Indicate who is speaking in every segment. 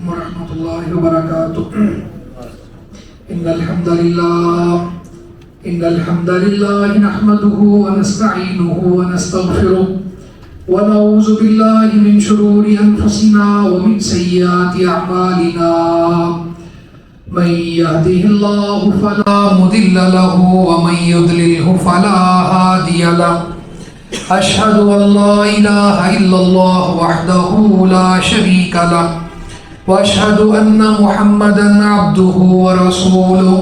Speaker 1: ورحمة الله وبركاته. إن الحمد لله نحمده ونستعينه ونستغفره ونعوذ بالله من شرور أنفسنا ومن سيئات أعمالنا. من يهده الله فلا مضل له ومن يضلله فلا هادي له. أشهد أن لا إله إلا الله وحده لا شريك له وأشهد أن محمدا عبده ورسوله.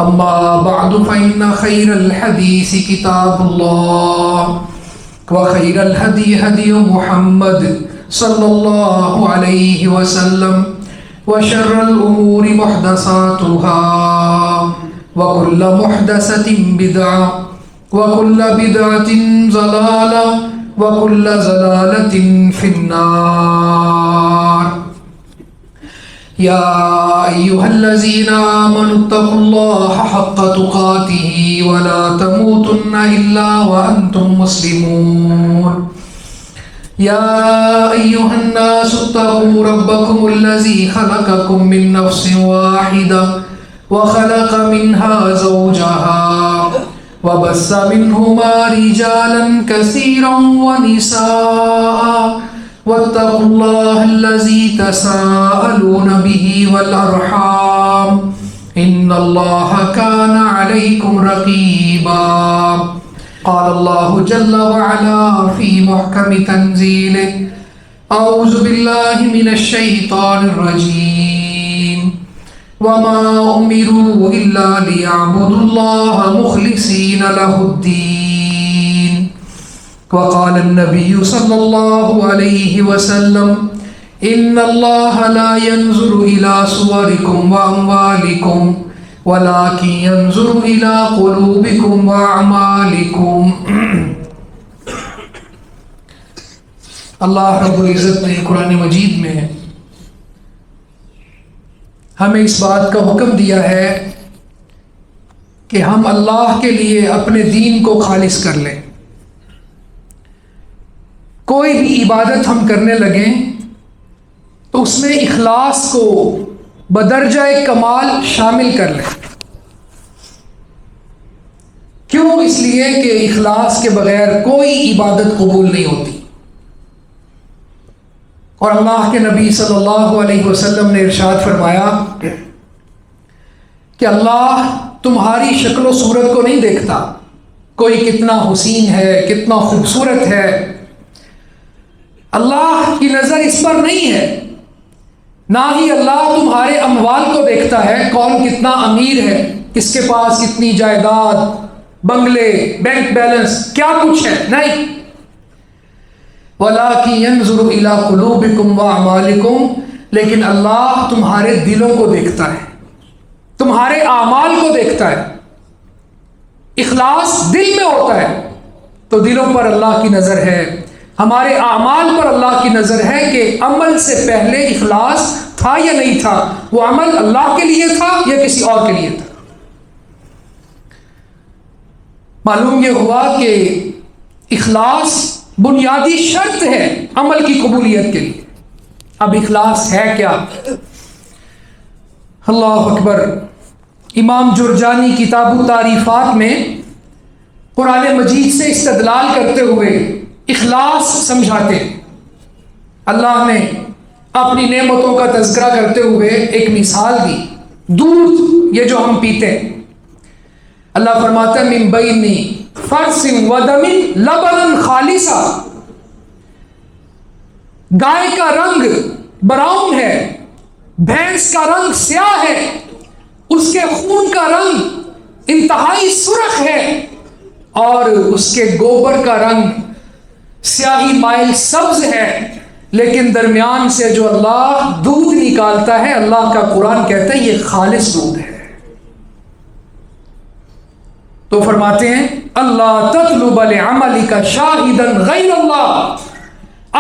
Speaker 1: أما بعد فإن خير الحديث كتاب الله وخير الهدي هدي محمد صلى الله عليه وسلم وشر الأمور محدثاتها وكل محدثة بدعة وكل بدعة ضلالة وكل ضلالة في النار. يا أيها الذين آمنوا اتقوا الله حق تقاته ولا تموتن إلا وأنتم مسلمون. يا أيها الناس اتقوا ربكم الذي خلقكم من نفس واحدة وخلق منها زوجها وبث منهما رجالا كثيرا ونساء واتقوا الله الذي تساءلون به والأرحام إن الله كان عليكم رقيبا. قال الله جل وعلا في محكم تنزيله أعوذ بالله من الشيطان الرجيم وما أمروا إلا ليعبدوا الله مخلصين له الدين. وقال النبي صلى الله عليه وسلم إن الله لا ينظر إلى صوركم وأموالكم ولكن ينظر إلى قلوبكم وأعمالكم. اللہ رب العزت نے قرآن مجید میں ہمیں اس بات کا حکم دیا ہے کہ ہم اللہ کے لیے اپنے دین کو خالص کر لیں. کوئی بھی عبادت ہم کرنے لگیں تو اس میں اخلاص کو بدرجہ کمال شامل کر لیں. کیوں؟ اس لیے کہ اخلاص کے بغیر کوئی عبادت قبول نہیں ہوتی. اور اللہ کے نبی صلی اللہ علیہ وسلم نے ارشاد فرمایا کہ اللہ تمہاری شکل و صورت کو نہیں دیکھتا، کوئی کتنا حسین ہے، کتنا خوبصورت ہے. اللہ کی نظر اس پر نہیں ہے. نہ ہی اللہ تمہارے اموال کو دیکھتا ہے، کون کتنا امیر ہے، کس کے پاس کتنی جائیداد، بنگلے، بینک بیلنس، کیا کچھ ہے. نہیں. وَلَٰكِن يَنظُرُ إِلَىٰ قُلُوبِكُمْ وَأَعْمَالِكُمْ، لیکن اللہ تمہارے دلوں کو دیکھتا ہے، تمہارے اعمال کو دیکھتا ہے. اخلاص دل میں ہوتا ہے تو دلوں پر اللہ کی نظر ہے، ہمارے اعمال پر اللہ کی نظر ہے کہ عمل سے پہلے اخلاص تھا یا نہیں تھا، وہ عمل اللہ کے لیے تھا یا کسی اور کے لیے تھا. معلوم یہ ہوا کہ اخلاص بنیادی شرط ہے عمل کی قبولیت کے لیے. اب اخلاص ہے کیا؟ اللہ اکبر. امام جرجانی کتاب التعریفات میں قرآن مجید سے استدلال کرتے ہوئے اخلاص سمجھاتے. اللہ نے اپنی نعمتوں کا تذکرہ کرتے ہوئے ایک مثال دی. دودھ یہ جو ہم پیتے ہیں، اللہ فرماتا ہے من بین فرث ودم لبنا خالصا. گائے کا رنگ براؤن ہے، بھینس کا رنگ سیاہ ہے، اس کے خون کا رنگ انتہائی سرخ ہے، اور اس کے گوبر کا رنگ سیاہی مائل سبز ہے، لیکن درمیان سے جو اللہ دودھ نکالتا ہے، اللہ کا قرآن کہتا ہے یہ خالص دودھ ہے. تو فرماتے ہیں اللہ تطلب لعملک شاہدا غیر اللہ،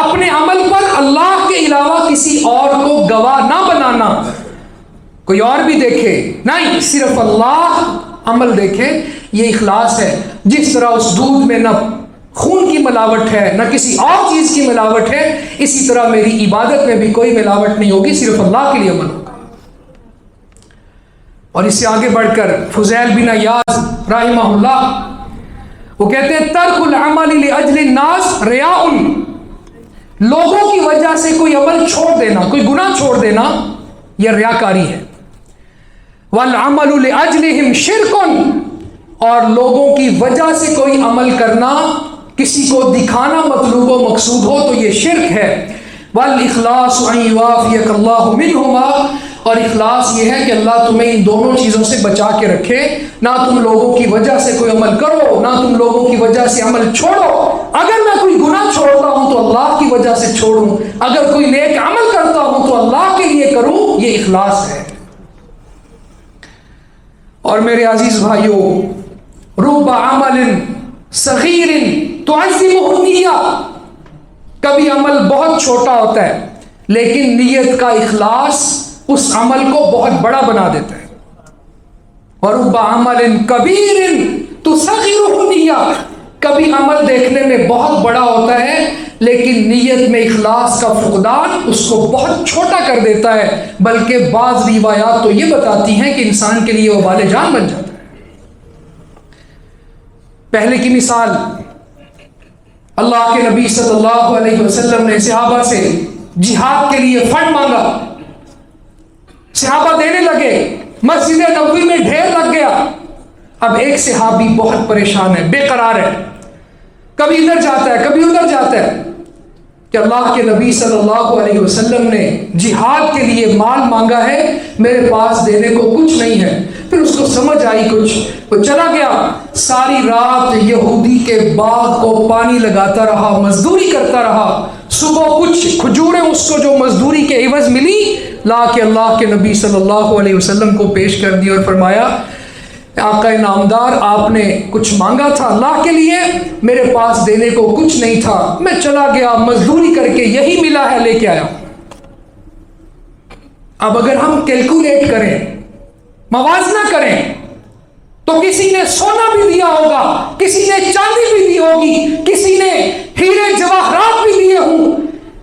Speaker 1: اپنے عمل پر اللہ کے علاوہ کسی اور کو گواہ نہ بنانا. کوئی اور بھی دیکھے نہیں، صرف اللہ عمل دیکھے. یہ اخلاص ہے. جس طرح اس دودھ میں نہ خون کی ملاوٹ ہے، نہ کسی اور چیز کی ملاوٹ ہے، اسی طرح میری عبادت میں بھی کوئی ملاوٹ نہیں ہوگی، صرف اللہ کے لیے عمل ہوگا۔ اور اس سے آگے بڑھ کر فضیل بن عیاض رحمہ اللہ وہ کہتے ہیں ترک العمل لاجل الناس ریاء، لوگوں کی وجہ سے کوئی عمل چھوڑ دینا، کوئی گناہ چھوڑ دینا، یہ ریاکاری ہے۔ والعمل لاجلہم شرک، اور لوگوں کی وجہ سے کوئی عمل کرنا، کسی کو دکھانا مطلوب و مقصود ہو تو یہ شرک ہے۔ والاخلاص ان یوافیک اللہ منہما، اور اخلاص یہ ہے کہ اللہ تمہیں ان دونوں چیزوں سے بچا کے رکھے، نہ تم لوگوں کی وجہ سے کوئی عمل کرو، نہ تم لوگوں کی وجہ سے عمل چھوڑو۔ اگر میں کوئی گناہ چھوڑتا ہوں تو اللہ کی وجہ سے چھوڑوں، اگر کوئی نیک عمل کرتا ہوں تو اللہ کے لیے کروں، یہ اخلاص ہے۔ اور میرے عزیز بھائیوں، رب عمل صغیر تعظمہ النیہ، کبھی عمل بہت چھوٹا ہوتا ہے لیکن نیت کا اخلاص اس عمل کو بہت بڑا بنا دیتا ہے۔ ورب عمل کبیر تصغرہ النیہ، کبھی عمل دیکھنے میں بہت بڑا ہوتا ہے لیکن نیت میں اخلاص کا فقدان اس کو بہت چھوٹا کر دیتا ہے، بلکہ بعض روایات تو یہ بتاتی ہیں کہ انسان کے لیے وہ وبال جان بن جاتا ہے۔ پہلے کی مثال، اللہ کے نبی صلی اللہ علیہ وسلم نے صحابہ سے جہاد کے لیے فنڈ مانگا، صحابہ دینے لگے، مسجد نبوی میں ڈھیر لگ گیا۔ اب ایک صحابی بہت پریشان ہے، بے قرار ہے، کبھی ادھر جاتا ہے کبھی ادھر جاتا ہے، کہ اللہ کے نبی صلی اللہ علیہ وسلم نے جہاد کے لیے مال مانگا ہے، میرے پاس دینے کو کچھ نہیں ہے۔ پھر اس کو سمجھ آئی کچھ، وہ چلا گیا، ساری رات یہودی کے باغ کو پانی لگاتا رہا، مزدوری کرتا رہا، صبح کچھ کھجوریں اس کو جو مزدوری کے عوض ملی لا کے اللہ کے نبی صلی اللہ علیہ وسلم کو پیش کر دی اور فرمایا آقا نامدار، آپ نے کچھ مانگا تھا اللہ کے لیے، میرے پاس دینے کو کچھ نہیں تھا، میں چلا گیا مزدوری کر کے یہی ملا ہے لے کے آیا۔ اب اگر ہم کیلکولیٹ کریں، موازنہ کریں، تو کسی نے سونا بھی دیا ہوگا، کسی نے چاندی بھی دی ہوگی، کسی نے ہیرے جواہرات بھی دیے ہوں،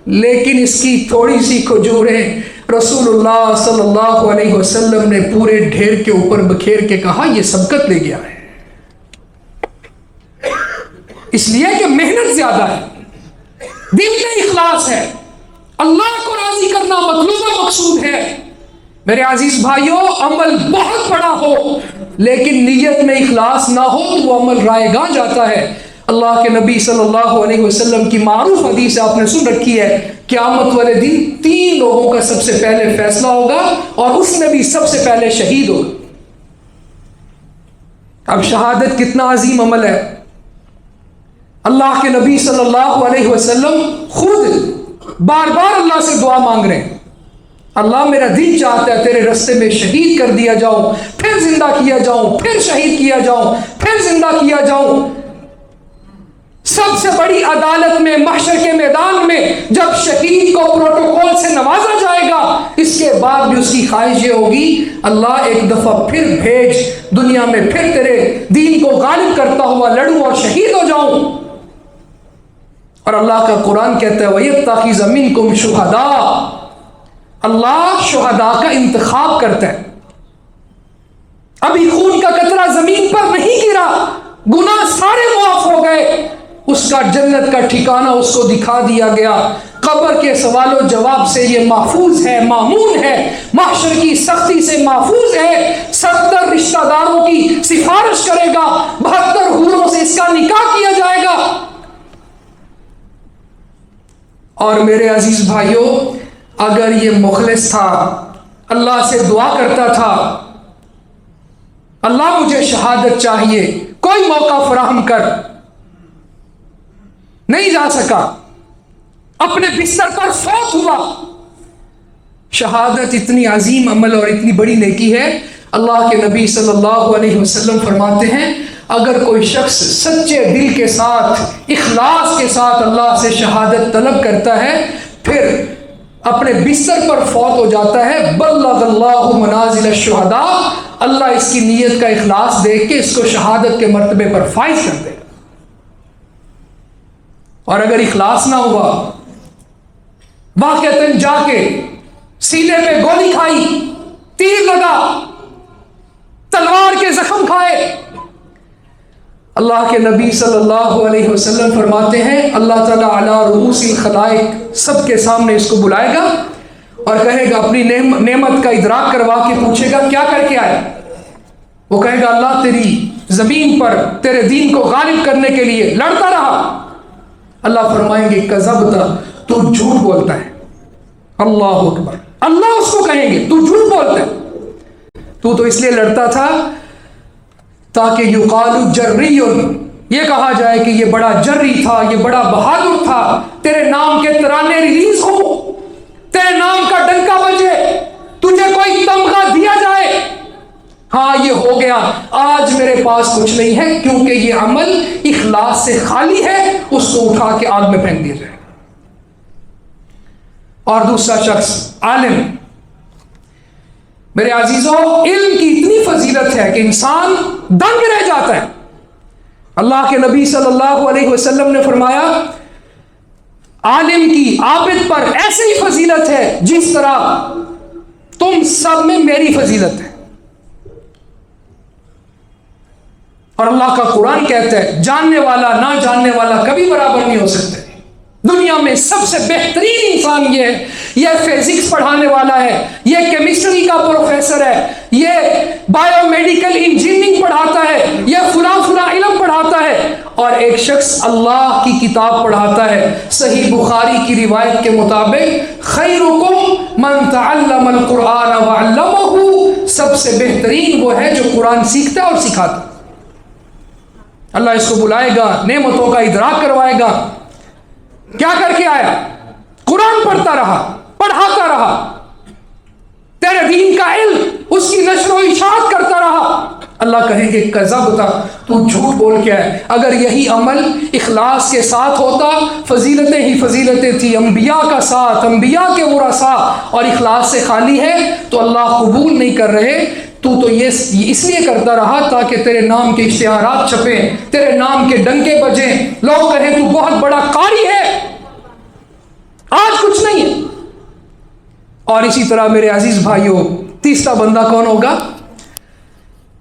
Speaker 1: لیکن اس کی تھوڑی سی کھجوریں رسول اللہ صلی اللہ علیہ وسلم نے پورے ڈھیر کے اوپر بکھیر کے کہا یہ سبقت لے گیا ہے، اس لیے کہ محنت زیادہ ہے، دل میں اخلاص ہے، اللہ کو راضی کرنا مطلوب و مقصود ہے۔ میرے عزیز بھائیوں، عمل بہت بڑا ہو لیکن نیت میں اخلاص نہ ہو تو وہ عمل رائے گاں جاتا ہے۔ اللہ کے نبی صلی اللہ علیہ وسلم کی معروف حدیث آپ نے سن رکھی ہے، قیامت والے دن 3 لوگوں کا سب سے پہلے فیصلہ ہوگا اور اس میں بھی سب سے پہلے شہید ہوگا۔ اب شہادت کتنا عظیم عمل ہے، اللہ کے نبی صلی اللہ علیہ وسلم خود بار بار اللہ سے دعا مانگ رہے ہیں، اللہ میرا دل چاہتا ہے تیرے رستے میں شہید کر دیا جاؤں، پھر زندہ کیا جاؤں، پھر شہید کیا جاؤں، پھر زندہ کیا جاؤں۔ سب سے بڑی عدالت میں، محشر کے میدان میں جب شہید کو پروٹوکول سے نوازا جائے گا، اس کے بعد بھی اس کی خواہش یہ ہوگی اللہ ایک دفعہ پھر بھیج، دنیا میں پھر تیرے دین کو غالب کرتا ہوا لڑوں اور شہید ہو جاؤں۔ اور اللہ کا قرآن کہتا ہے وَيَتَّخِذَ مِنكُمْ شُهَدَاءَ، اللہ شہداء کا انتخاب کرتا ہے۔ ابھی خون کا قطرہ زمین پر نہیں گرا، گناہ سارے معاف ہو گئے، اس کا جنت کا ٹھکانہ اس کو دکھا دیا گیا، قبر کے سوال و جواب سے یہ محفوظ ہے، مامون ہے، محشر کی سختی سے محفوظ ہے، 70 رشتہ داروں کی سفارش کرے گا، 72 حوروں سے اس کا نکاح کیا جائے گا۔ اور میرے عزیز بھائیوں، اگر یہ مخلص تھا، اللہ سے دعا کرتا تھا اللہ مجھے شہادت چاہیے، کوئی موقع فراہم کر، نہیں جا سکا، اپنے بستر پر فوت ہوا۔ شہادت اتنی عظیم عمل اور اتنی بڑی نیکی ہے، اللہ کے نبی صلی اللہ علیہ وسلم فرماتے ہیں اگر کوئی شخص سچے دل کے ساتھ، اخلاص کے ساتھ اللہ سے شہادت طلب کرتا ہے، پھر اپنے بستر پر فوت ہو جاتا ہے، بلغ اللہ منازل الشہداء، اللہ اس کی نیت کا اخلاص دیکھ کے اس کو شہادت کے مرتبے پر فائز کر دے گا۔ اور اگر اخلاص نہ ہوا، واقعتاً جا کے سینے پہ گولی کھائی، تیر لگا، تلوار کے زخم کھائے، اللہ کے نبی صلی اللہ علیہ وسلم فرماتے ہیں اللہ تعالیٰ علی رؤوس الخلائق سب کے سامنے اس کو بلائے گا اور کہے گا، اپنی نعمت کا ادراک کروا کے پوچھے گا کیا کر کے آئے؟ وہ کہے گا اللہ تیری زمین پر تیرے دین کو غالب کرنے کے لیے لڑتا رہا۔ اللہ فرمائیں گے کذبتا، تو جھوٹ بولتا ہے۔ اللہ اکبر، اللہ اس کو کہیں گے تو جھوٹ بولتا ہے، تو اس لیے لڑتا تھا تاکہ یقال جری، یہ کہا جائے کہ یہ بڑا جری تھا، یہ بڑا بہادر تھا، تیرے نام کے ترانے ریلیز ہو، تیرے نام کا ڈنکا بجے، تجھے کوئی تمغہ دیا جائے، ہاں یہ ہو گیا، آج میرے پاس کچھ نہیں ہے کیونکہ یہ عمل اخلاص سے خالی ہے، اس کو اٹھا کے آگ میں پھینک دیا جائے۔ اور دوسرا شخص عالم، میرے عزیزوں علم کی اتنی فضیلت ہے کہ انسان دنگ رہ جاتا ہے۔ اللہ کے نبی صلی اللہ علیہ وسلم نے فرمایا عالم کی عابد پر ایسی ہی فضیلت ہے جس طرح تم سب میں میری فضیلت ہے۔ اور اللہ کا قرآن کہتا ہے جاننے والا نہ جاننے والا کبھی برابر نہیں ہو سکتے۔ دنیا میں سب سے بہترین انسان یہ ہے، یہ فزکس پڑھانے والا ہے، یہ کیمسٹری کا پروفیسر ہے، یہ بایو میڈیکل انجینئرنگ پڑھاتا ہے، یہ فلاں علم پڑھاتا ہے، اور ایک شخص اللہ کی کتاب پڑھاتا ہے۔ صحیح بخاری کی روایت کے مطابق خیرکم من تعلم القرآن وعلمہ، سب سے بہترین وہ ہے جو قرآن سیکھتا ہے اور سکھاتا ہے۔ اللہ اس کو بلائے گا، نعمتوں کا ادراک کروائے گا، کیا کر کے آیا؟ قرآن پڑھتا رہا، پڑھاتا رہا، تیرے دین کا علم اس کی نشر و اشاعت کرتا رہا۔ اللہ کہیں گے کذبتا، تو جھوٹ بول کے آئے۔ اگر یہی عمل اخلاص کے ساتھ ہوتا، فضیلتیں ہی فضیلتیں تھی، انبیاء کا ساتھ، انبیاء کے ورثاء، اور اخلاص سے خالی ہے تو اللہ قبول نہیں کر رہے۔ تو یہ اس لیے کرتا رہا تاکہ تیرے نام کے اشتہارات چھپیں، تیرے نام کے ڈنکے بجیں، لوگ کہیں تو بہت بڑا قاری ہے، آج کچھ نہیں ہے۔ اور اسی طرح میرے عزیز بھائیوں تیسرا بندہ کون ہوگا؟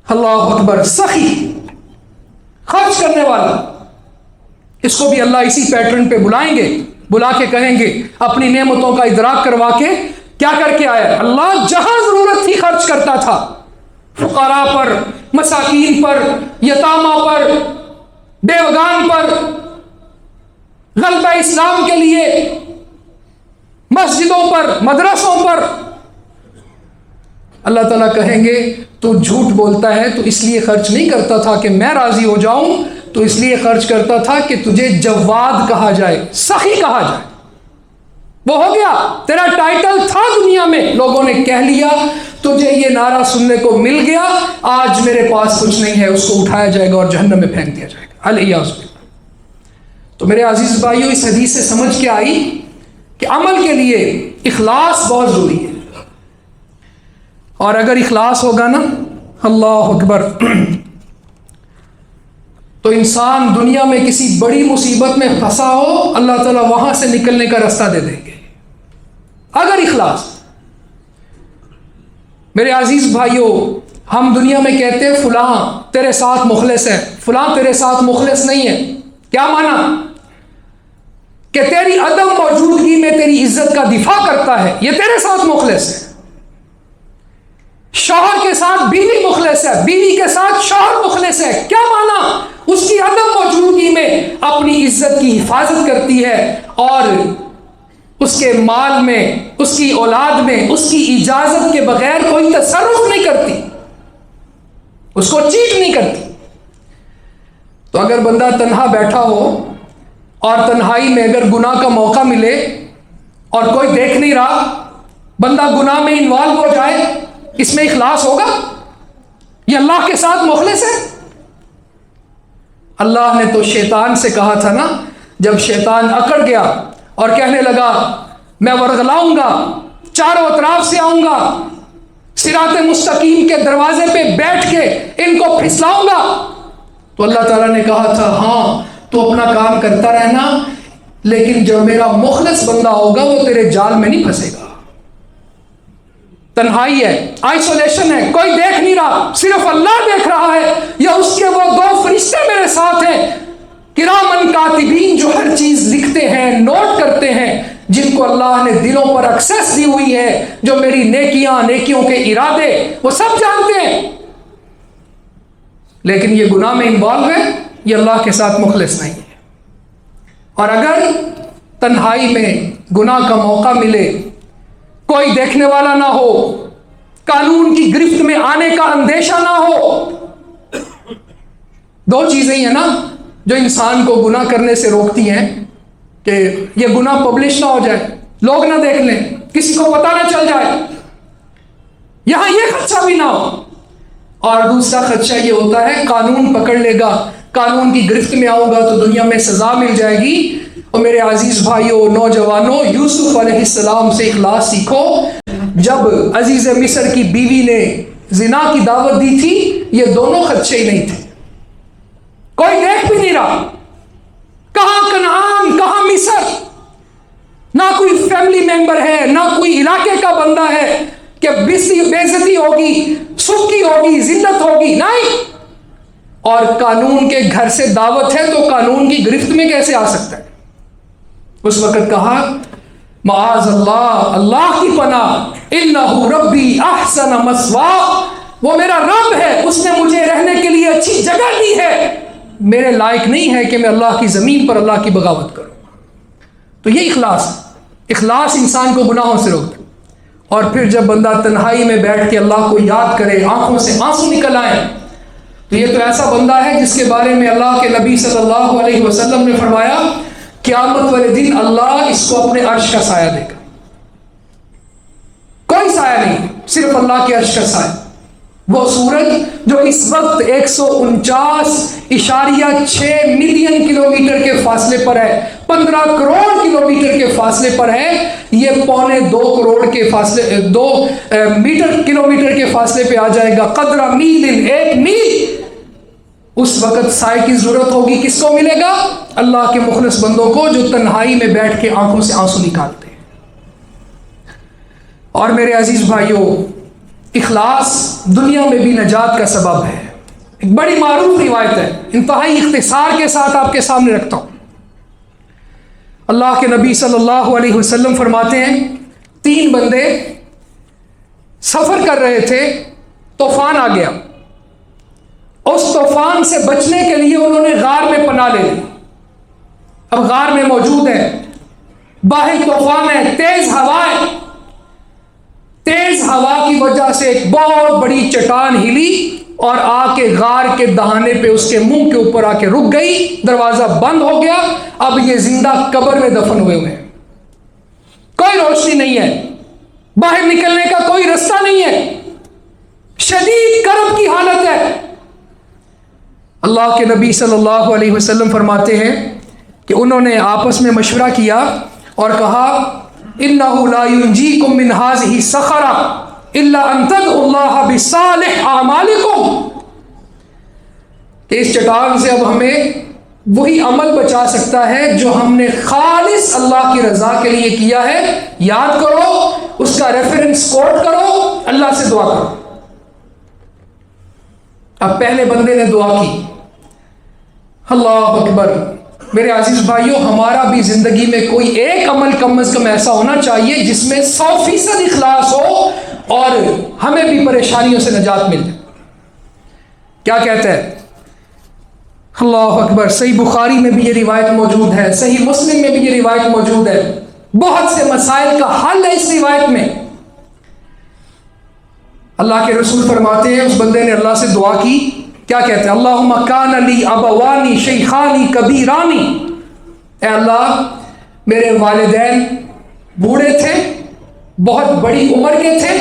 Speaker 1: اللہ اکبر، سخی، خرچ کرنے والا۔ اس کو بھی اللہ اسی پیٹرن پہ بلائیں گے، بلا کے کہیں گے اپنی نعمتوں کا ادراک کروا کے کیا کر کے آیا؟ اللہ جہاں ضرورت تھی خرچ کرتا تھا، فقراء پر، مساکین پر، یتامہ پر، بیوگان پر، غلبہ اسلام کے لیے، مسجدوں پر، مدرسوں پر۔ اللہ تعالیٰ کہیں گے تو جھوٹ بولتا ہے، تو اس لیے خرچ نہیں کرتا تھا کہ میں راضی ہو جاؤں، تو اس لیے خرچ کرتا تھا کہ تجھے جواد کہا جائے، سخی کہا جائے۔ وہ ہو گیا، تیرا ٹائٹل تھا دنیا میں، لوگوں نے کہہ لیا، تجھے یہ نعرہ سننے کو مل گیا، آج میرے پاس کچھ نہیں ہے، اس کو اٹھایا جائے گا اور جہنم میں پھینک دیا جائے گا، الیاذ باللہ۔ تو میرے عزیز بھائیوں اس حدیث سے سمجھ کے آئی کہ عمل کے لیے اخلاص بہت ضروری ہے، اور اگر اخلاص ہوگا نا، اللہ اکبر، تو انسان دنیا میں کسی بڑی مصیبت میں پھنسا ہو، اللہ تعالیٰ وہاں سے نکلنے کا راستہ دے دیں گے اگر اخلاص۔ میرے عزیز بھائیوں ہم دنیا میں کہتے ہیں فلاں تیرے ساتھ مخلص ہے، فلاں تیرے ساتھ مخلص نہیں ہے، کیا مانا؟ کہ تیری عدم موجودگی میں تیری عزت کا دفاع کرتا ہے، یہ تیرے ساتھ مخلص ہے۔ شوہر کے ساتھ بیوی مخلص ہے، بیوی کے ساتھ شوہر مخلص ہے، کیا مانا؟ اس کی عدم موجودگی میں اپنی عزت کی حفاظت کرتی ہے، اور اس کے مال میں، اس کی اولاد میں اس کی اجازت کے بغیر کوئی تصرف نہیں کرتی، اس کو چیٹ نہیں کرتی۔ تو اگر بندہ تنہا بیٹھا ہو اور تنہائی میں اگر گناہ کا موقع ملے اور کوئی دیکھ نہیں رہا، بندہ گناہ میں انوالو ہو جائے، اس میں اخلاص ہوگا؟ یہ اللہ کے ساتھ مخلص ہے؟ اللہ نے تو شیطان سے کہا تھا نا، جب شیطان اکڑ گیا اور کہنے لگا میں ورغلاؤں گا، چاروں اطراف سے آؤں گا، صراط مستقیم کے دروازے پہ بیٹھ کے ان کو پھسلاؤں گا، تو اللہ تعالیٰ نے کہا تھا ہاں تو اپنا کام کرتا رہنا، لیکن جو میرا مخلص بندہ ہوگا وہ تیرے جال میں نہیں پھنسے گا۔ تنہائی ہے، آئسولیشن ہے، کوئی دیکھ نہیں رہا، صرف اللہ دیکھ رہا ہے، یا اس کے وہ دو فرشتے میرے ساتھ ہیں کرامن کاتبین جو ہر چیز لکھتے ہیں، نوٹ کرتے ہیں، جن کو اللہ نے دلوں پر ایکسس دی ہوئی ہے، جو میری نیکیاں، نیکیوں کے ارادے وہ سب جانتے ہیں۔ لیکن یہ گناہ میں انوالو ہے، یہ اللہ کے ساتھ مخلص نہیں ہے۔ اور اگر تنہائی میں گناہ کا موقع ملے، کوئی دیکھنے والا نہ ہو، قانون کی گرفت میں آنے کا اندیشہ نہ ہو، دو چیزیں ہی ہیں نا جو انسان کو گناہ کرنے سے روکتی ہیں، کہ یہ گناہ پبلش نہ ہو جائے، لوگ نہ دیکھ لیں، کسی کو پتہ نہ چل جائے، یہاں یہ خدشہ بھی نہ ہو۔ اور دوسرا خدشہ یہ ہوتا ہے قانون پکڑ لے گا، قانون کی گرفت میں آؤں گا تو دنیا میں سزا مل جائے گی۔ اور میرے عزیز بھائیوں، نوجوانوں، یوسف علیہ السلام سے اخلاص سیکھو۔ جب عزیز مصر کی بیوی نے زنا کی دعوت دی تھی، یہ دونوں خدشے ہی نہیں تھے، کوئی دیکھ بھی نہیں رہا، کہاں کنعان، کہاں مصر، نہ کوئی فیملی ممبر ہے، نہ کوئی علاقے کا بندہ ہے کہ بےعزتی ہوگی، سختی ہوگی، ذلت ہوگی، نہیں۔ اور قانون کے گھر سے دعوت ہے تو قانون کی گرفت میں کیسے آ سکتا ہے؟ اس وقت کہا معاذ اللہ، اللہ کی پناہ، انہ ربی احسن مثواہ، وہ میرا رب ہے، اس نے مجھے رہنے کے لیے اچھی جگہ دی ہے، میرے لائق نہیں ہے کہ میں اللہ کی زمین پر اللہ کی بغاوت کروں۔ تو یہ اخلاص انسان کو گناہوں سے روکتا ہے۔ اور پھر جب بندہ تنہائی میں بیٹھ کے اللہ کو یاد کرے، آنکھوں سے آنسو نکل آئے، تو یہ تو ایسا بندہ ہے جس کے بارے میں اللہ کے نبی صلی اللہ علیہ وسلم نے فرمایا قیامت والے دن اللہ اس کو اپنے عرش کا سایہ دے گا۔ کوئی سایہ نہیں، صرف اللہ کے عرش کا سایہ۔ وہ سورج جو اس وقت 149.6 ملین کلومیٹر کے فاصلے پر ہے، 15 کروڑ کلومیٹر کے فاصلے پر ہے، یہ 2.25 کروڑ کے فاصلے، 2 کلومیٹر کے فاصلے پہ آ جائے گا۔ قدر میل، 1 میل۔ اس وقت سائے کی ضرورت ہوگی، کس کو ملے گا؟ اللہ کے مخلص بندوں کو، جو تنہائی میں بیٹھ کے آنکھوں سے آنسو نکالتے ہیں۔ اور میرے عزیز بھائیوں، اخلاص دنیا میں بھی نجات کا سبب ہے۔ ایک بڑی معروف روایت ہے، انتہائی اختصار کے ساتھ آپ کے سامنے رکھتا ہوں۔ اللہ کے نبی صلی اللہ علیہ وسلم فرماتے ہیں 3 بندے سفر کر رہے تھے، طوفان آ گیا، اس طوفان سے بچنے کے لیے انہوں نے غار میں پناہ لے لی۔ اب غار میں موجود ہیں، باہر طوفان ہے، تیز ہوا ہے، تیز ہوا کی وجہ سے ایک بہت بڑی چٹان ہلی اور آ کے غار کے دہانے پہ اس کے منہ کے اوپر آ کے رک گئی، دروازہ بند ہو گیا۔ اب یہ زندہ قبر میں دفن ہوئے ہیں، کوئی روشنی نہیں ہے، باہر نکلنے کا کوئی رستہ نہیں ہے، شدید کرب کی حالت ہے۔ اللہ کے نبی صلی اللہ علیہ وسلم فرماتے ہیں کہ انہوں نے آپس میں مشورہ کیا اور کہا اِنَّهُ لَا يُنْجِيكُم مِّنْ هَٰذِهِ الصَّخْرَةِ إِلَّا أَن تَدْعُوا اللَّهَ بِصَالِحِ أَعْمَالِكُمْ، کہ اس چٹان سے اب ہمیں وہی عمل بچا سکتا ہے جو ہم نے خالص اللہ کی رضا کے لیے کیا ہے۔ یاد کرو، اس کا ریفرنس کوٹ کرو، اللہ سے دعا کرو۔ اب پہلے بندے نے دعا کی، اللہ اکبر۔ میرے عزیز بھائیوں، ہمارا بھی زندگی میں کوئی ایک عمل کم از کم ایسا ہونا چاہیے جس میں 100% اخلاص ہو اور ہمیں بھی پریشانیوں سے نجات مل جائے۔ کیا کہتا ہے؟ اللہ اکبر۔ صحیح بخاری میں بھی یہ روایت موجود ہے، صحیح مسلم میں بھی یہ روایت موجود ہے، بہت سے مسائل کا حل ہے اس روایت میں۔ اللہ کے رسول فرماتے ہیں اس بندے نے اللہ سے دعا کی، کیا کہتے ہیں؟ اللہم کان لی ابوانی شیخانی کبیرانی، اے اللہ میرے والدین بوڑھے تھے، بہت بڑی عمر کے تھے،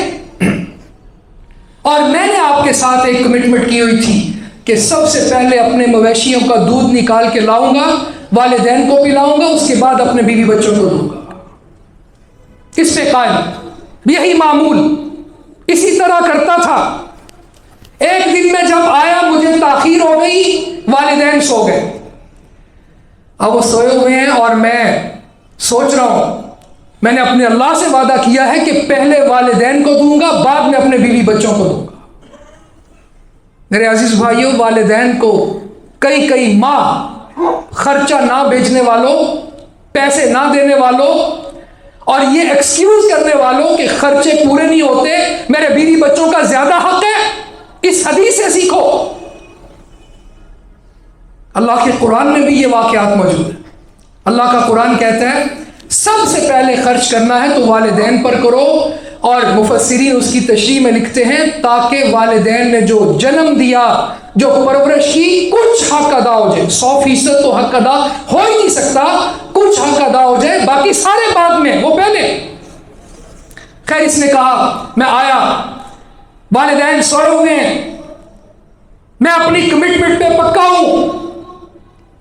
Speaker 1: اور میں نے آپ کے ساتھ ایک کمٹمنٹ کی ہوئی تھی کہ سب سے پہلے اپنے مویشیوں کا دودھ نکال کے لاؤں گا، والدین کو بھی لاؤں گا، اس کے بعد اپنے بیوی بچوں کو دوں گا۔ کس پہ قائم؟ یہی معمول، اسی طرح کرتا تھا۔ ایک دن میں جب آیا، مجھے تاخیر ہو گئی، والدین سو گئے، اب وہ سوئے ہوئے ہیں اور میں سوچ رہا ہوں میں نے اپنے اللہ سے وعدہ کیا ہے کہ پہلے والدین کو دوں گا، بعد میں اپنے بیوی بچوں کو دوں گا۔ میرے عزیز بھائیوں، والدین کو کئی ماہ خرچہ نہ بھیجنے والوں، پیسے نہ دینے والوں اور یہ ایکسکیوز کرنے والوں کہ خرچے پورے نہیں ہوتے، میرے بیوی بچوں کا زیادہ حق ہے، اس حدیث سے سیکھو۔ اللہ کے قرآن میں بھی یہ واقعات موجود ہیں۔ اللہ کا قرآن کہتا ہے سب سے پہلے خرچ کرنا ہے تو والدین پر کرو، اور مفسرین اس کی تشریح میں لکھتے ہیں تاکہ والدین نے جو جنم دیا، جو پرورش کی، کچھ حق ادا ہو جائے۔ 100% تو حق ادا ہو ہی نہیں سکتا، کچھ حق ادا ہو جائے، باقی سارے بعد میں، وہ پہلے۔ خیر، اس نے کہا میں آیا، والدین سوئے ہوئے ہیں، میں اپنی کمٹمنٹ پہ پکا ہوں،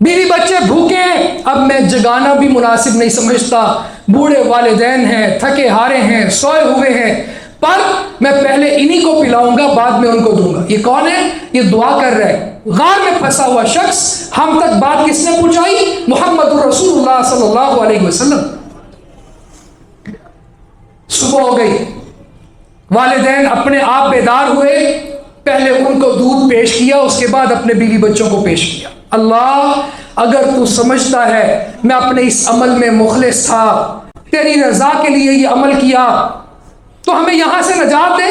Speaker 1: بیوی بچے بھوکے ہیں، اب میں جگانا بھی مناسب نہیں سمجھتا، بوڑھے والدین ہیں، تھکے ہارے ہیں، سوئے ہوئے ہیں، پر میں پہلے انہی کو پلاؤں گا، بعد میں ان کو دوں گا۔ یہ کون ہے؟ یہ دعا کر رہا ہے، غار میں پھنسا ہوا شخص۔ ہم تک بات کس نے پہنچائی؟ محمد رسول اللہ صلی اللہ علیہ وسلم۔ صبح ہو گئی، والدین اپنے آپ بیدار ہوئے، پہلے ان کو دودھ پیش کیا، اس کے بعد اپنے بیوی بچوں کو پیش کیا۔ اللہ، اگر تو سمجھتا ہے میں اپنے اس عمل میں مخلص تھا، تیری رضا کے لیے یہ عمل کیا، تو ہمیں یہاں سے نجات دے۔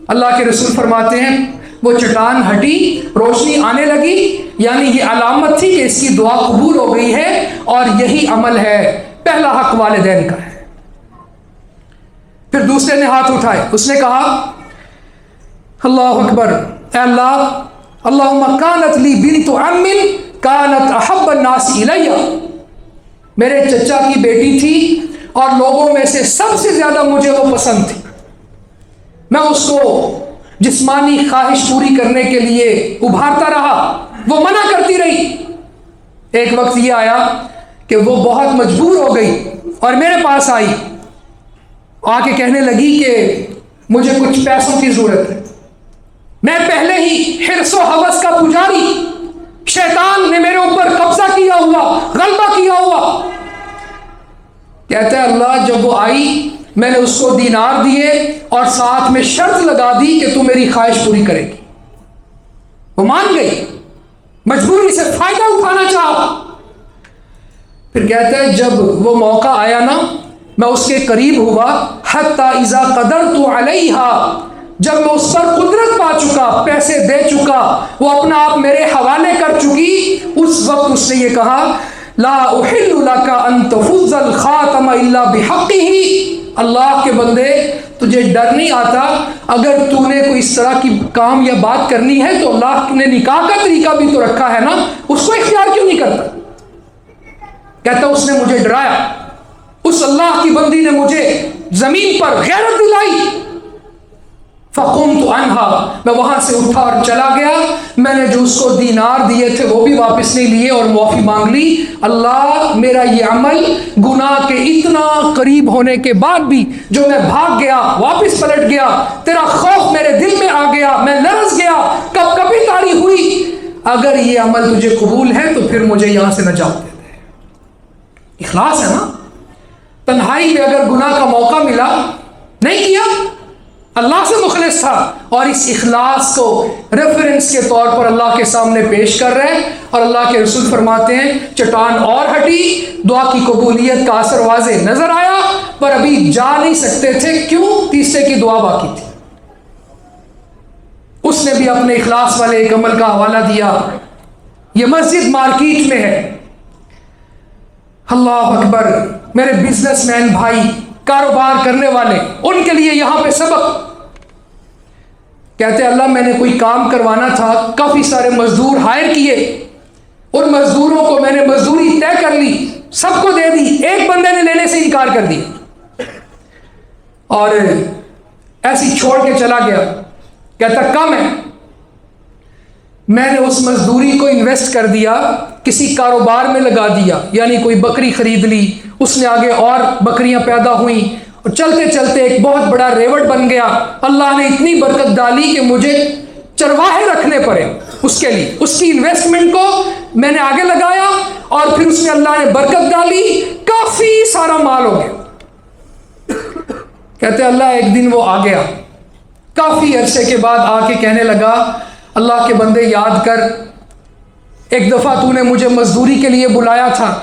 Speaker 1: اللہ کے رسول فرماتے ہیں وہ چٹان ہٹی، روشنی آنے لگی، یعنی یہ علامت تھی کہ اس کی دعا قبول ہو گئی ہے، اور یہی عمل ہے، پہلا حق والدین کا ہے۔ پھر دوسرے نے ہاتھ اٹھائے، اس نے کہا اللہ اکبر، اے اللہ، اللہم کانت لی بنت عم کانت احب الناس الی، میرے چچا کی بیٹی تھی اور لوگوں میں سے سب سے زیادہ مجھے وہ پسند تھی، میں اس کو جسمانی خواہش پوری کرنے کے لیے ابھارتا رہا، وہ منع کرتی رہی۔ ایک وقت یہ آیا کہ وہ بہت مجبور ہو گئی اور میرے پاس آئی، آ کے کہنے لگی کہ مجھے کچھ پیسوں کی ضرورت ہے۔ میں پہلے ہی حرص و ہوس کا پجاری، شیطان نے میرے اوپر قبضہ کیا ہوا، غلبہ کیا ہوا۔ کہتا ہے اللہ، جب وہ آئی میں نے اس کو دینار دیے اور ساتھ میں شرط لگا دی کہ تو میری خواہش پوری کرے گی۔ وہ مان گئی، مجبوری سے فائدہ اٹھانا چاہا۔ پھر کہتا ہے جب وہ موقع آیا نا، میں اس کے قریب ہوا، حتی اذا قدرت علیہا، جب میں اس پر قدرت پا چکا، پیسے دے چکا، وہ اپنا آپ میرے حوالے کر چکی، اس وقت اس نے یہ کہا لا احل لک ان تفض الخاتم الا بحقہ، اللہ کے بندے تجھے ڈر نہیں آتا؟ اگر تو نے کوئی اس طرح کی کام یا بات کرنی ہے تو اللہ نے نکاح کا طریقہ بھی تو رکھا ہے نا، اس کو اختیار کیوں نہیں کرتا؟ کہتا اس نے مجھے ڈرایا، اس اللہ کی بندی نے مجھے زمین پر غیرت دلائی، فقمت عنہا، میں وہاں سے اٹھا اور چلا گیا۔ میں نے جو اس کو دینار دیے تھے وہ بھی واپس نہیں لیے اور معافی مانگ لی۔ اللہ، میرا یہ عمل گناہ کے اتنا قریب ہونے کے بعد بھی جو میں بھاگ گیا، واپس پلٹ گیا، تیرا خوف میرے دل میں آ گیا، میں لرز گیا، کب کبھی تاری ہوئی، اگر یہ عمل تجھے قبول ہے تو پھر مجھے یہاں سے نجات دے دے۔ اخلاص ہے نا؟ تنہائی میں اگر گناہ کا موقع ملا، نہیں کیا، اللہ سے مخلص تھا، اور اس اخلاص کو ریفرنس کے طور پر اللہ کے سامنے پیش کر رہے ہیں۔ اور اللہ کے رسول فرماتے ہیں چٹان اور ہٹی، دعا کی قبولیت کا اثر واضح نظر آیا، پر ابھی جا نہیں سکتے تھے، کیوں؟ تیسرے کی دعا باقی تھی۔ اس نے بھی اپنے اخلاص والے ایک عمل کا حوالہ دیا۔ یہ مسجد مارکیٹ میں ہے، اللہ اکبر، میرے بزنس مین بھائی، کاروبار کرنے والے، ان کے لیے یہاں پہ سبق۔ کہتے اللہ میں نے کوئی کام کروانا تھا، کافی سارے مزدور ہائر کیے، ان مزدوروں کو میں نے مزدوری طے کر لی، سب کو دے دی، ایک بندے نے لینے سے انکار کر دیا اور ایسی چھوڑ کے چلا گیا۔ کہتا کم ہے، میں نے اس مزدوری کو انویسٹ کر دیا، کسی کاروبار میں لگا دیا، یعنی کوئی بکری خرید لی، اس نے آگے اور بکریاں پیدا ہوئیں، اور چلتے چلتے ایک بہت بڑا ریوٹ بن گیا۔ اللہ نے اتنی برکت ڈالی کہ مجھے چرواہے رکھنے پڑے، اس کے لیے، اس کی انویسٹمنٹ کو میں نے آگے لگایا اور پھر اس میں اللہ نے برکت ڈالی، کافی سارا مال ہو گیا۔ کہتے اللہ ایک دن وہ آ گیا، کافی عرصے کے بعد آ کے کہنے لگا اللہ کے بندے یاد کر، ایک دفعہ تو نے مجھے مزدوری کے لیے بلایا تھا،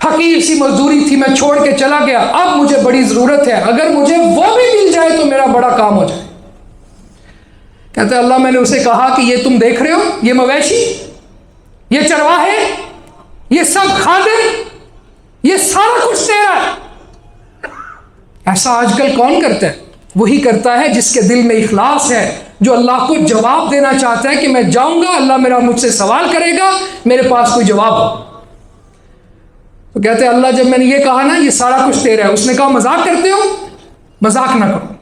Speaker 1: حقیر سی مزدوری تھی، میں چھوڑ کے چلا گیا، اب مجھے بڑی ضرورت ہے، اگر مجھے وہ بھی مل جائے تو میرا بڑا کام ہو جائے۔ کہتے اللہ میں نے اسے کہا کہ یہ تم دیکھ رہے ہو، یہ مویشی، یہ چرواہے، یہ سب خادم، یہ سارا کچھ تیرا ہے۔ ایسا آج کل کون کرتا ہے؟ وہی کرتا ہے جس کے دل میں اخلاص ہے، جو اللہ کو جواب دینا چاہتا ہے کہ میں جاؤں گا، اللہ میرا مجھ سے سوال کرے گا، میرے پاس کوئی جواب ہو۔ تو کہتے ہیں اللہ جب میں نے یہ کہا نا یہ سارا کچھ تیرا ہے، اس نے کہا مذاق کرتے ہو؟ مذاق نہ کرو۔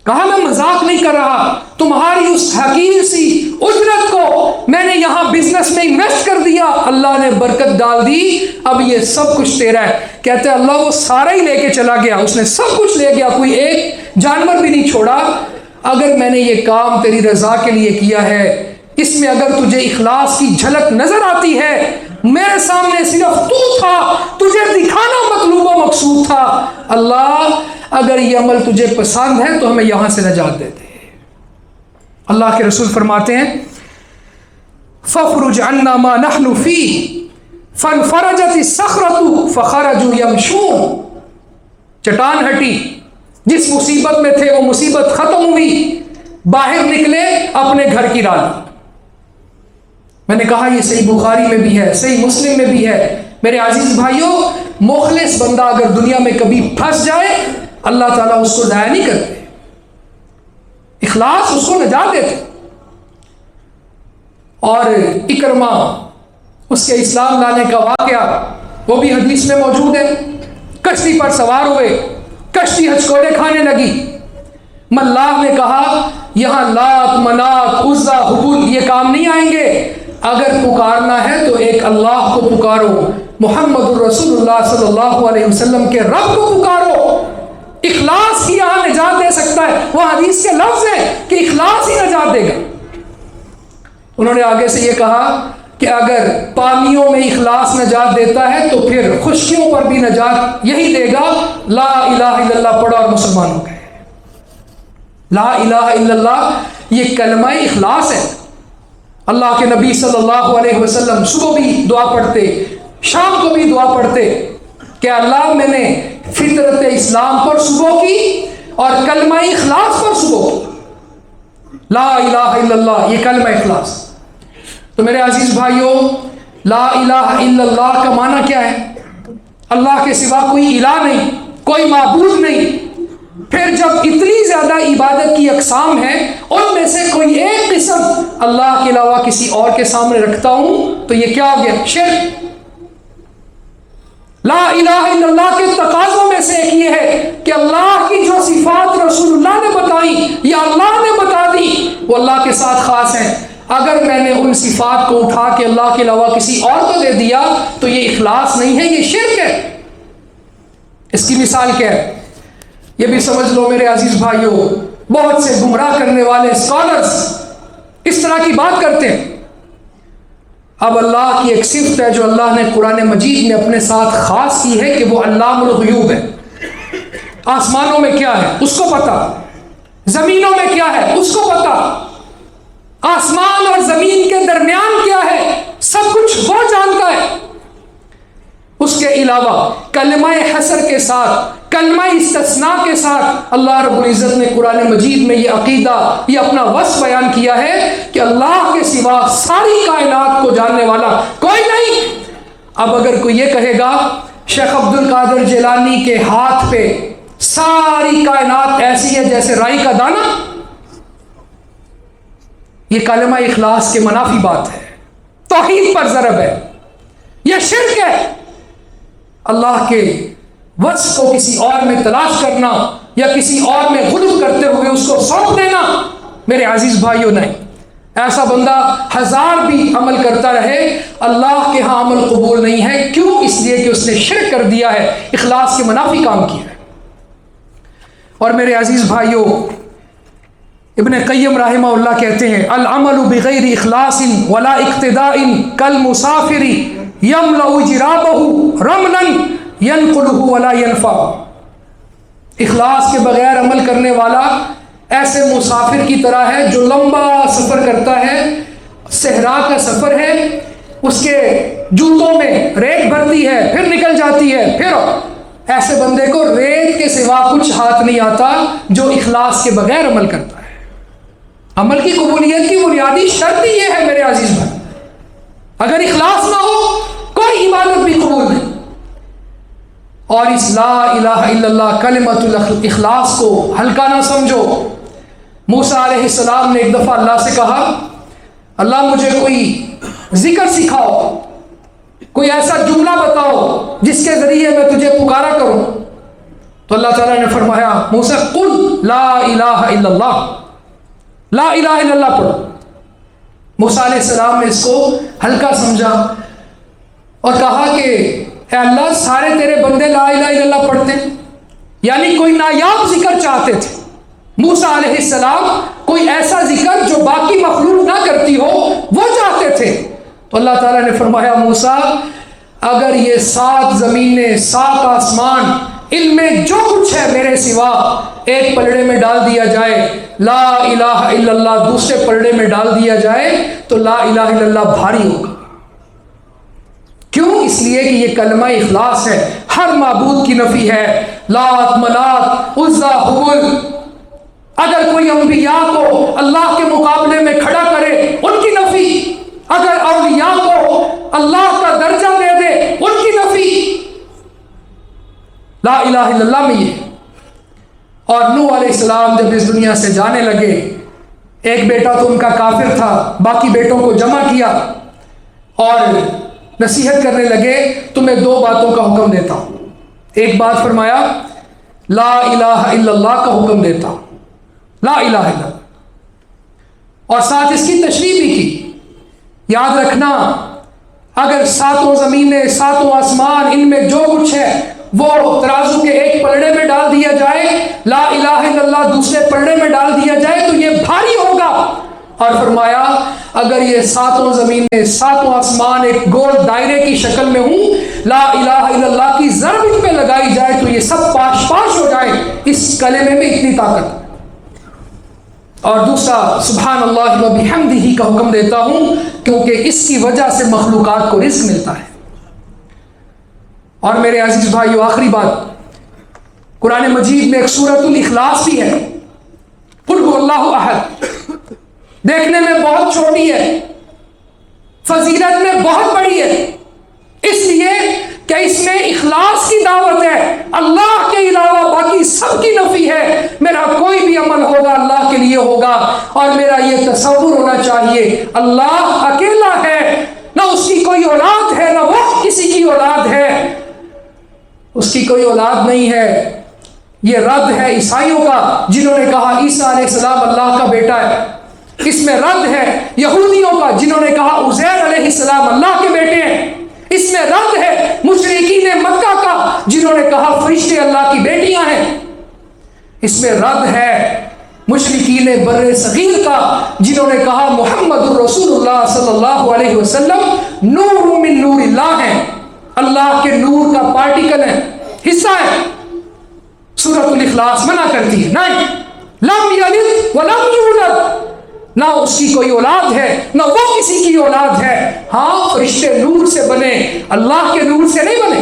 Speaker 1: کہا میں مذاق نہیں کر رہا، تمہاری اس حقیر سی اجرت کو میں نے یہاں بزنس میں انویسٹ کر دیا، اللہ نے برکت ڈال دی، اب یہ سب کچھ تیرا ہے۔ کہتے ہیں اللہ وہ سارا ہی لے کے چلا گیا، اس نے سب کچھ لے گیا، کوئی ایک جانور بھی نہیں چھوڑا۔ اگر میں نے یہ کام تیری رضا کے لیے کیا ہے، اس میں اگر تجھے اخلاص کی جھلک نظر آتی ہے، میرے سامنے صرف تو تھا، تجھے دکھانا مطلوب و مقصود تھا، اللہ اگر یہ عمل تجھے پسند ہے تو ہمیں یہاں سے نجات دے دے۔ اللہ کے رسول فرماتے ہیں فَافْرُجْ عَنَّا مَا نَحْنُ فِيهِ فَانْفَرَجَتِ الصَّخْرَةُ فَخَرَجُوا يَمْشُونَ، چٹان ہٹی، جس مصیبت میں تھے وہ مصیبت ختم ہوئی، باہر نکلے، اپنے گھر کی راہ لی۔ میں نے کہا یہ صحیح بخاری میں بھی ہے، صحیح مسلم میں بھی ہے۔ میرے عزیز بھائیوں، مخلص بندہ اگر دنیا میں کبھی پھنس جائے، اللہ تعالیٰ اس کو ضائع نہیں کرتے، اخلاص اس کو نجات دیتے۔ اور اکرمہ، اس کے اسلام لانے کا واقعہ وہ بھی حدیث میں موجود ہے۔ کشتی پر سوار ہوئے، کشتی ہچکولے کھانے لگی، ملاح نے کہا یہاں لات، منات، عزا، حبل یہ کام نہیں آئیں گے، اگر پکارنا ہے تو ایک اللہ کو پکارو، محمد الرسول اللہ صلی اللہ علیہ وسلم کے رب کو پکارو، اخلاص ہی یہاں نجات دے سکتا ہے۔ وہ حدیث کے لفظ ہیں کہ اخلاص ہی نجات دے گا۔ انہوں نے آگے سے یہ کہا کہ اگر پانیوں میں اخلاص نجات دیتا ہے تو پھر خشکیوں پر بھی نجات یہی دے گا، لا الہ الا اللہ پڑھا اور مسلمان ہو گئے۔ لا الہ الا اللہ یہ کلمہ اخلاص ہے۔ اللہ کے نبی صلی اللہ علیہ وسلم صبح بھی دعا پڑھتے، شام کو بھی دعا پڑھتے کہ اللہ میں نے فطرت اسلام پر صبح کی اور کلمہ اخلاص پر صبح کی، لا الہ الا اللہ یہ کلمہ اخلاص۔ تو میرے عزیز بھائیوں، لا الہ الا اللہ کا معنی کیا ہے؟ اللہ کے سوا کوئی الہ نہیں، کوئی معبود نہیں۔ پھر جب اتنی زیادہ عبادت کی اقسام ہیں، ان میں سے کوئی ایک قسم اللہ کے علاوہ کسی اور کے سامنے رکھتا ہوں تو یہ کیا ہو گیا؟ شرک۔ لا الہ الا اللہ کے تقاضوں میں سے ایک یہ ہے کہ اللہ کی جو صفات رسول اللہ نے بتائی یا اللہ نے بتا دی وہ اللہ کے ساتھ خاص ہیں۔ اگر میں نے ان صفات کو اٹھا کے اللہ کے علاوہ کسی اور کو دے دیا تو یہ اخلاص نہیں ہے، یہ شرک ہے۔ اس کی مثال کیا ہے؟ یہ بھی سمجھ لو میرے عزیز بھائیوں، بہت سے گمراہ کرنے والے اسکالرز اس طرح کی بات کرتے ہیں۔ اب اللہ کی ایک صفت ہے جو اللہ نے قرآن مجید میں اپنے ساتھ خاص کی ہے کہ وہ علام الغیوب ہے۔ آسمانوں میں کیا ہے اس کو پتا، زمینوں میں کیا ہے اس کو پتا، آسمان اور زمین کے درمیان کیا ہے سب کچھ وہ جانتا ہے۔ اس کے علاوہ کلمہ حصر کے ساتھ، کلمہ استثناء کے ساتھ اللہ رب العزت نے قرآن مجید میں یہ عقیدہ، یہ اپنا وصف بیان کیا ہے کہ اللہ کے سوا ساری کائنات کو جاننے والا کوئی نہیں۔ اب اگر کوئی یہ کہے گا شیخ عبد القادر جیلانی کے ہاتھ پہ ساری کائنات ایسی ہے جیسے رائی کا دانہ، یہ کلمہ اخلاص کے منافی بات ہے، توحید پر ضرب ہے، یہ شرک ہے۔ اللہ کے وصف کو کسی اور میں تلاش کرنا یا کسی اور میں غلو کرتے ہوئے اس کو سونپ دینا، میرے عزیز بھائیوں نہیں۔ ایسا بندہ ہزار بھی عمل کرتا رہے، اللہ کے ہاں عمل قبول نہیں ہے۔ کیوں؟ اس لیے کہ اس نے شرک کر دیا ہے، اخلاص کے منافی کام کیا ہے۔ اور میرے عزیز بھائیوں، ابن قیم رحمہ اللہ کہتے ہیں العمل بغیر اخلاص ولا اقتداء کالمسافر یملأ جرابہ رملا ینقلہ ولا ينفع. اخلاص کے بغیر عمل کرنے والا ایسے مسافر کی طرح ہے جو لمبا سفر کرتا ہے، صحرا کا سفر ہے، اس کے جوتوں میں ریت بھرتی ہے پھر نکل جاتی ہے، پھر ایسے بندے کو ریت کے سوا کچھ ہاتھ نہیں آتا جو اخلاص کے بغیر عمل کرتا ہے. عمل کی قبولیت کی بنیادی شرط ہی یہ ہے میرے عزیز بھائی، اگر اخلاص نہ ہو کوئی عبادت بھی قبول نہیں. اور اس لا الہ الا اللہ کلمۃ الاخلاص کو ہلکا نہ سمجھو. موسیٰ علیہ السلام نے ایک دفعہ اللہ سے کہا اللہ مجھے کوئی ذکر سکھاؤ، کوئی ایسا جملہ بتاؤ جس کے ذریعے میں تجھے پکارا کروں. تو اللہ تعالیٰ نے فرمایا موسیٰ قل لا الہ الا اللہ، لا الہ الا اللہ پڑھو. موسیٰ علیہ السلام نے اس کو ہلکا سمجھا اور کہا کہ اے اللہ سارے تیرے بندے لا الہ الا اللہ پڑھتے ہیں، یعنی کوئی نایاب ذکر چاہتے تھے. موسیٰ علیہ السلام کوئی ایسا ذکر جو باقی مخلوق نہ کرتی ہو وہ چاہتے تھے. تو اللہ تعالیٰ نے فرمایا موسیٰ اگر یہ 7 زمینیں 7 آسمان ان میں جو کچھ ہے میرے سوا ایک پلڑے میں ڈال دیا جائے، لا الہ الا اللہ دوسرے پلڑے میں ڈال دیا جائے تو لا الہ الا اللہ بھاری ہوگا. کیوں؟ اس لیے کہ یہ کلمہ اخلاص ہے، ہر معبود کی نفی ہے. لات منات عزا حبل، اگر کوئی انبیاء کو اللہ کے مقابلے میں کھڑا کرے ان کی نفی، اگر اولیاء کو اللہ کا درجہ دے دے ان کی نفی. لا الہ الا اللہ میں یہ. اور نوح علیہ السلام جب اس دنیا سے جانے لگے، ایک بیٹا تو ان کا کافر تھا، باقی بیٹوں کو جمع کیا اور نصیحت کرنے لگے تمہیں 2 باتوں کا حکم دیتا ہوں. ایک بات فرمایا لا الہ الا اللہ کا حکم دیتا ہوں، لا الہ الا اللہ، اور ساتھ اس کی تشریح بھی کی. یاد رکھنا اگر 7 زمینیں 7 آسمان ان میں جو کچھ ہے وہ ترازو کے ایک پلڑے میں ڈال دیا جائے، لا الہ الا اللہ دوسرے پلڑے میں ڈال دیا جائے تو یہ بھاری ہوگا. اور فرمایا اگر یہ 7 زمینیں 7 آسمان ایک گول دائرے کی شکل میں ہوں، لا الہ الا اللہ کی ضرب ان پہ لگائی جائے تو یہ سب پاش پاش ہو جائے. اس کلمے میں اتنی طاقت. اور دوسرا سبحان اللہ و بحمدہ کا حکم دیتا ہوں کیونکہ اس کی وجہ سے مخلوقات کو رزق ملتا ہے. اور میرے عزیز بھائیو آخری بات، قرآن مجید میں ایک سورۃ الاخلاص بھی ہے. قل هو اللہ احد، دیکھنے میں بہت چھوٹی ہے، فضیلت میں بہت بڑی ہے، اس لیے کہ اس میں اخلاص کی دعوت ہے. اللہ کے علاوہ باقی سب کی نفی ہے. میرا کوئی بھی عمل ہوگا اللہ کے لیے ہوگا، اور میرا یہ تصور ہونا چاہیے اللہ اکیلا ہے، نہ اس کی کوئی اولاد ہے نہ وہ کسی کی اولاد ہے. اس کی کوئی اولاد نہیں ہے. یہ رد ہے عیسائیوں کا جنہوں نے کہا عیسیٰ علیہ السلام اللہ کا بیٹا ہے. اس میں رد ہے یہودیوں کا جنہوں نے کہا عزیر علیہ السلام اللہ کے بیٹے ہیں. اس میں رد ہے مشرکین مکہ کا جنہوں نے کہا فرشتے اللہ کی بیٹیاں ہیں. اس میں رد ہے مشرکین بر صغیر کا جنہوں نے کہا محمد الرسول اللہ صلی اللہ علیہ وسلم نور من نور اللہ ہیں، اللہ کے نور کا پارٹیکل ہے، حصہ ہے. سورۃ الاخلاص منع کرتی ہے نہیں، لم یلد ولم یولد، نہ اس کی کوئی اولاد ہے نہ وہ کسی کی اولاد ہے. ہاں فرشتے نور سے بنے، اللہ کے نور سے نہیں بنے.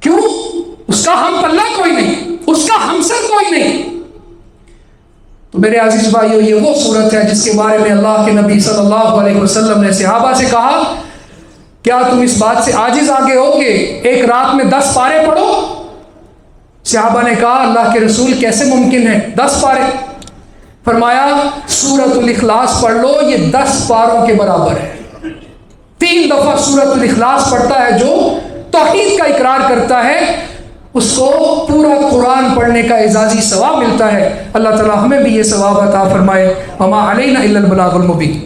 Speaker 1: کیوں؟ اس کا ہم پلہ کوئی نہیں، اس کا ہمسر کوئی نہیں. تو میرے عزیز بھائیو یہ وہ صورت ہے جس کے بارے میں اللہ کے نبی صلی اللہ علیہ وسلم نے صحابہ سے کہا کیا تم اس بات سے عاجز آگے ہو کہ ایک رات میں 10 پارے پڑھو؟ صحابہ نے کہا اللہ کے رسول کیسے ممکن ہے 10 پارے؟ فرمایا سورۃ الاخلاص پڑھ لو، یہ 10 پاروں کے برابر ہے. 3 دفعہ سورۃ الاخلاص پڑھتا ہے جو توحید کا اقرار کرتا ہے، اس کو پورا قرآن پڑھنے کا اعزازی ثواب ملتا ہے. اللہ تعالی ہمیں بھی یہ ثواب عطا فرمائے. وما علینا الا البلاغ المبین.